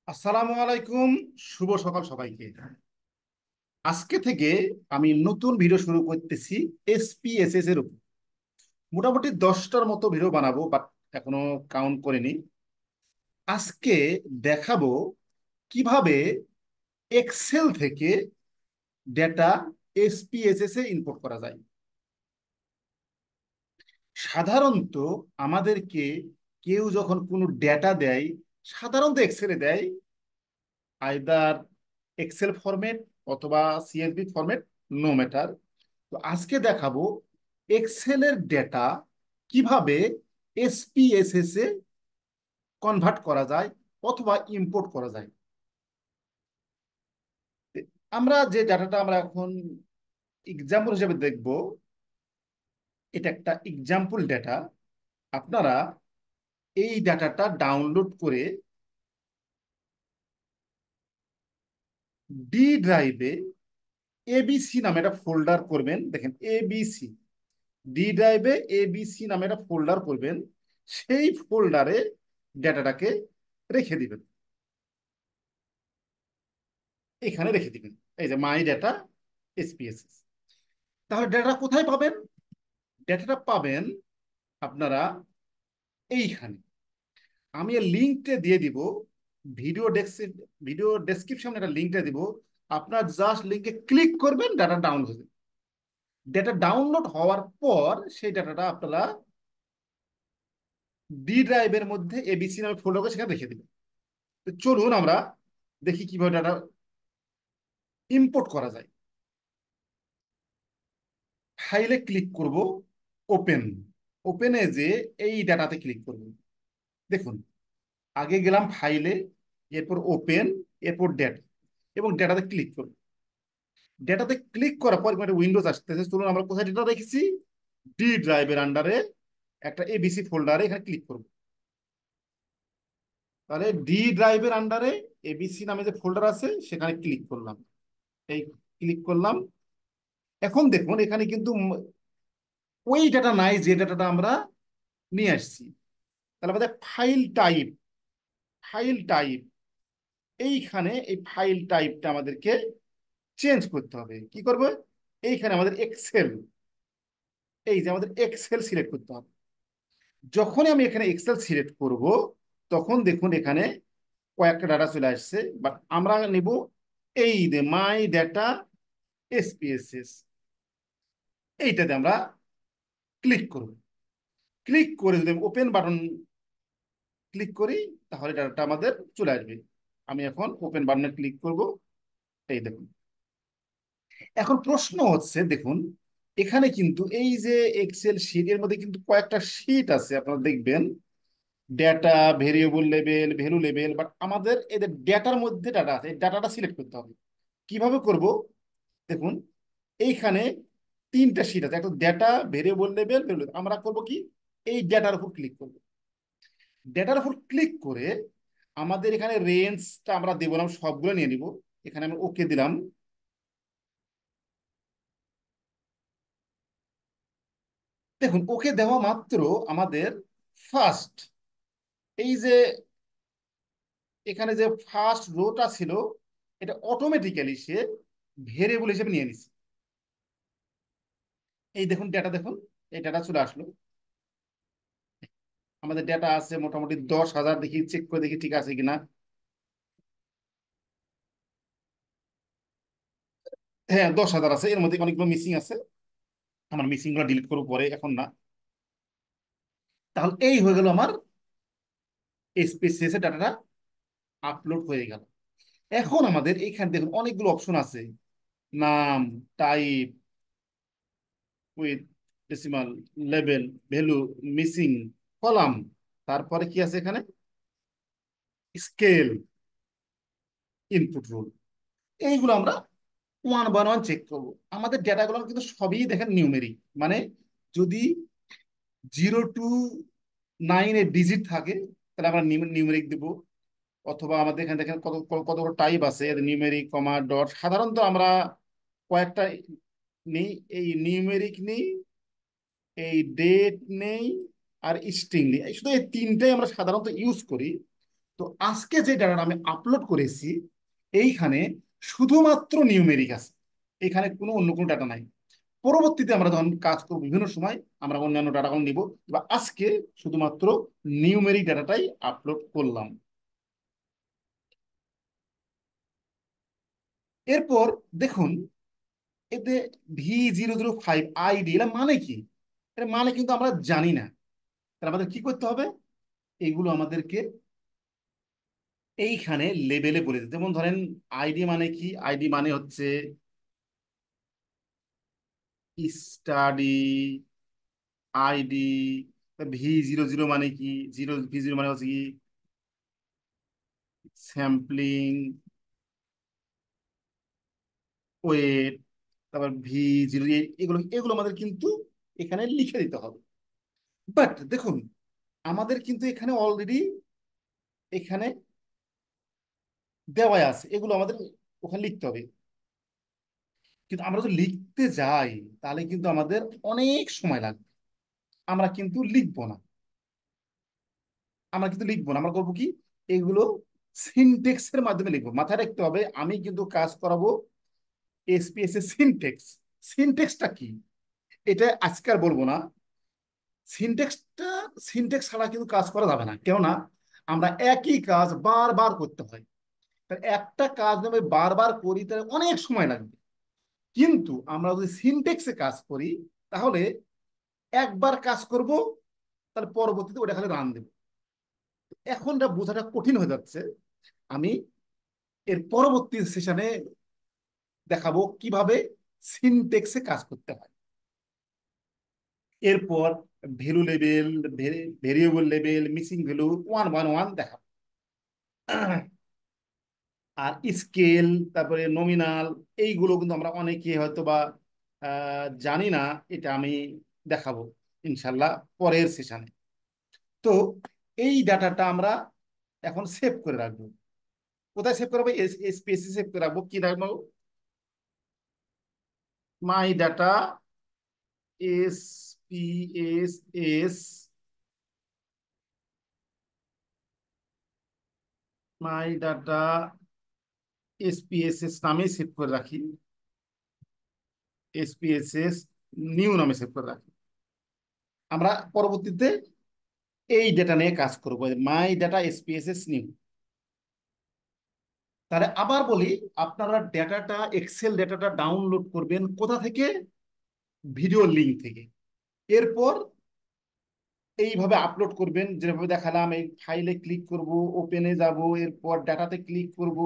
আসসালামু আলাইকুম। শুভ সকাল সবাইকে। আজকে থেকে আমি নতুন ভিডিও শুরু করতেছি এসপিএসএস এর উপর। মোটামুটি 10টার মতো ভিডিও বানাবো, বাট এখনো কাউন্ট করিনি। আজকে দেখাবো কিভাবে এক্সেল থেকে ডেটা এসপিএসএস এ ইনপুট করা যায়। সাধারণত আমাদেরকে কেউ যখন কোনো ডেটা দেয়, সাধারণত এক্সেলে দেয়, আইদার এক্সেল ফরম্যাট অথবা সিএসভি ফরম্যাট, নো ম্যাটার। তো আজকে দেখাবো এক্সেলের ডেটা কিভাবে এসপিএসএস এ কনভার্ট করা যায় অথবা ইম্পোর্ট করা যায়। আমরা যে ডাটাটা আমরা এখন এক্সাম্পল হিসেবে দেখব, এটা একটা এক্সাম্পল ডেটা। আপনারা এই ডাটাটা ডাউনলোড করে ডি ড্রাইভে এবিসি নামে একটা ফোল্ডার করবেন। দেখেন, এবিসি, ডি ড্রাইভে এবিসি নামে একটা ফোল্ডার করবেন। সেই ফোল্ডারে ডেটাটাকে রেখে দিবেন, এখানে রেখে দিবেন। এই যে মাই ডেটা এসপিএসএস। তাহলে ডেটা কোথায় পাবেন? ডেটাটা পাবেন আপনারা এইখানে। আমি এর লিঙ্কটা দিয়ে দিব। ভিডিও ডেস্ক ভিডিও ডেসক্রিপশনে একটা লিঙ্কটা দিব। আপনার জাস্ট লিঙ্কে ক্লিক করবেন, ডাটা ডাউনলোড হবে। ডেটা ডাউনলোড হওয়ার পর সেই ডাটাটা আপনারা ডি ড্রাইভের মধ্যে এবিসি নামে ফোল্ডার সেখানে রেখে দিবেন। তো চলুন আমরা দেখি কিভাবে ডাটা ইম্পোর্ট করা যায়। ফাইলে ক্লিক করব, ওপেন। ওপেনে যে এই ডাটাতে ক্লিক করব। দেখুন, আগে গেলাম ফাইলে, এরপর ওপেন, এরপর ডেটা, এবং ডেটাতে ক্লিক করব। ডেটাতে ক্লিক করার পর একটা উইন্ডোজ আসতেছে। চলুন আমরা কোথায় ডেটা রেখেছি, ডি ড্রাইভের আন্ডারে একটা এবিসি ফোল্ডারে এখানে ক্লিক করব। তাহলে ডি ড্রাইভের আন্ডারে এবিসি নামে যে ফোল্ডার আছে সেখানে ক্লিক করলাম। এই ক্লিক করলাম। এখন দেখুন এখানে কিন্তু ওই ডাটা নাই যে ডাটাটা আমরা নিয়ে আসছি। তাহলে আমাদের ফাইল টাইপ, ফাইল টাইপ, এইখানে এই ফাইল টাইপটা আমাদেরকে চেঞ্জ করতে হবে। কি করবো? এইখানে আমাদের এক্সেল, এই যে আমাদের এক্সেল সিলেক্ট করতে হবে। যখনই আমি এখানে এক্সেল সিলেক্ট করব, তখন দেখুন এখানে কয়েকটা ডাটা চলে আসছে। বাট আমরা নিব এই যে মাই ডাটা এসপিএসএস, এইটাতে আমরা ক্লিক করব। ক্লিক করে যদি ওপেন বাটন ক্লিক করি, তাহলে ডাটাটা আমাদের চলে আসবে। আমি এখন ওপেন বাটনে ক্লিক করব। এই দেখুন, এখন প্রশ্ন হচ্ছে, দেখুন এখানে কিন্তু এই যে এক্সেল শীট, এর মধ্যে কিন্তু কয়েকটা শীট আছে আপনারা দেখবেন, data, variable level, value level. But আমাদের এদের ডেটার মধ্যে ডাটা আছে, এই ডাটাটা সিলেক্ট করতে হবে। কিভাবে করব? দেখুন, এইখানে তিনটা শীট আছে, একটা ডেটা, ভেরিয়েবল লেভেল, ভ্যালু। আমরা করব কি, এই ডেটার উপর ক্লিক করব। ডেটার উপর ক্লিক করে আমাদের এখানে রেঞ্জটা আমরা দেবো না, সবগুলো নিয়ে নিব। এখানে আমি ওকে দিলাম। দেখুন, ওকে দেওয়া মাত্র আমাদের ফার্স্ট, এই যে এখানে যে ফার্স্ট রোটা ছিল, এটা অটোমেটিক্যালি সে ভেরিয়েবল হিসেবে নিয়ে নিছে। এই দেখুন ডেটা, দেখুন এই ডেটা চলে আসলো। আমাদের ডেটা আছে মোটামুটি 10,000। দেখি, চেক করে দেখি ঠিক আছে কিনা। হ্যাঁ, 10,000 আছে। এর মধ্যে অনেকগুলো মিসিং আছে, আমার মিসিং গুলো ডিলিট করবো পরে, এখন না। তাহলে এই হয়ে গেল আমার এসপিএসএস এর ডাটাটা আপলোড হয়ে গেল। এখন আমাদের এখানে দেখুন অনেকগুলো অপশন আছে, নাম, type, with, decimal, level, value, missing, column, তারপরে কি আছে এখানে, স্কেল, ইনপুট রুল। এইগুলো আমরা ওয়ান বাই ওয়ান চেক করবো। আমাদের ডেটাগুলো কিন্তু সবই দেখেন নিউমেরিক, মানে যদি 0 to 9 ডিজিট থাকে, তাহলে আমরা নিউমেরিক দিব। অথবা আমাদের এখানে দেখেন কত কত টাইপ আছে, নিউমেরিক, কমা, ডট। সাধারণত আমরা কয়েকটা নেই, এই নিউমেরিক নেই, এই ডেট নেই, আর স্ট্রিং নেই। শুধু এই তিনটাই আমরা সাধারণত ইউজ করি। তো আজকে যে ডাটাটা আমি আপলোড করেছি এইখানে শুধুমাত্র নিউমেরিক আছে, এখানে কোনো অন্য কোনো ডাটা নাই। পরবর্তীতে আমরা যখন কাজ করব বিভিন্ন সময় আমরা অন্যান্য ডাটাগুলো নিব, বা আজকে শুধুমাত্র নিউমেরিক ডাটাটাই আপলোড করলাম। এরপর দেখুন, এতে V005 আইডি এটা মানে কি? এটা মানে কিন্তু আমরা জানি না। তাহলে আমাদের কি করতে হবে? এইগুলো আমাদেরকে এইখানে লেবেলে বলে দিতে। যেমন ধরেন আইডি মানে কি? আইডি মানে হচ্ছে স্টাডি আইডি। V00 মানে কি? V0 মানে হচ্ছে কি স্যাম্পলিং ওয়েট। তারপর V0, এগুলো এগুলো আমাদের কিন্তু এখানে লিখে দিতে হবে। বাট দেখুন, আমাদের কিন্তু এখানে অলরেডি এখানে দেওয়া আছে, এগুলো আমাদের ওখানে লিখতে হবে। কিন্তু আমরা যদি লিখতে যাই তাহলে কিন্তু আমাদের অনেক সময় লাগবে। আমরা কিন্তু লিখবো না, আমরা করবো কি, এগুলো সিনটেক্সের মাধ্যমে লিখবো। মাথায় রাখতে হবে আমি কিন্তু কাজ করাবো এসপিএস এর সিনটেক্স। সিনটেক্সটা কি এটা আজকে আর বলবো না। সিনটেক্সটা, সিনটেক্স ছাড়া কিন্তু কাজ করা যাবে না, কেননা আমরা একই কাজ বারবার করতে হয়। তার একটা কাজ আমি বারবার করি তাহলে অনেক সময় লাগবে। কিন্তু আমরা যদি সিনটেক্সে কাজ করি তাহলে একবার কাজ করব, তাহলে পরবর্তীতে ওটা খালি রান দেব। এখন এটা বোঝাটা কঠিন হয়ে যাচ্ছে। আমি এর পরবর্তী সেশনে দেখাবো কিভাবে সিনটেক্সে কাজ করতে হয়। এরপর value level, variable level, missing value, one one one দেখাবো। আর স্কেল, তারপরে নমিনাল, এইগুলো কিন্তু আমরা অনেকে হয়তো বা জানি না। এটা আমি দেখাবো ইনশাল্লাহ পরের সেশনে। তো এই ডাটাটা আমরা এখন সেভ করে রাখবো। কোথায় সেভ করবো? স্পেসে সেভ করে রাখবো। কি রাখবো? মাই ডাটা SPSS, মাই ডাটা SPSS নামে সেভ করে রাখি। SPSS নিউ নামে সেভ করে রাখি। আমরা পরবর্তীতে এই ডেটা নিয়ে কাজ করবো, মাই ডাটা SPSS নিউ। তাহলে আবার বলি, আপনারা ডেটাটা, এক্সেল ডেটাটা ডাউনলোড করবেন কোথা থেকে? ভিডিও লিঙ্ক থেকে। এরপর এইভাবে আপলোড করবেন যেভাবে দেখালাম। এই ফাইলে ক্লিক করব, ওপেনে যাব, এরপর ডাটাতে ক্লিক করব।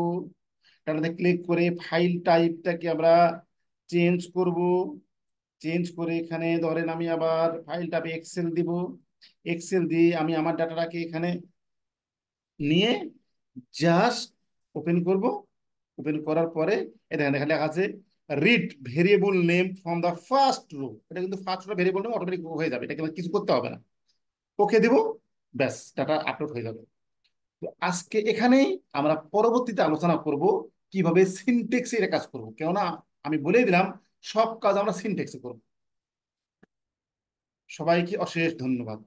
ডাটাতে ক্লিক করে ফাইল টাইপটাকে আমরা চেঞ্জ করব। চেঞ্জ করে এখানে ধরেন আমি আবার ফাইল টাইপে এক্সেল দিব। এক্সেল দিয়ে আমি আমার ডাটাটাকে এখানে নিয়ে জাস্ট ওপেন করব। ওপেন করার পরে এটা এখানে লেখা আছে read variable name from the first row. এটা কিন্তু first row variable name automatic হয়ে যাবে, এটা কিছু করতে হবে না। ওকে দিব, ব্যাস ডাটা আপলোড হয়ে যাবে। তো আজকে এখানেই আমরা পরবর্তীতে আলোচনা করব কিভাবে সিনটেক্সে এটা কাজ করব, কেননা আমি বলেই দিলাম সব কাজ আমরা সিনটেক্সে করব। সবাইকে অশেষ ধন্যবাদ।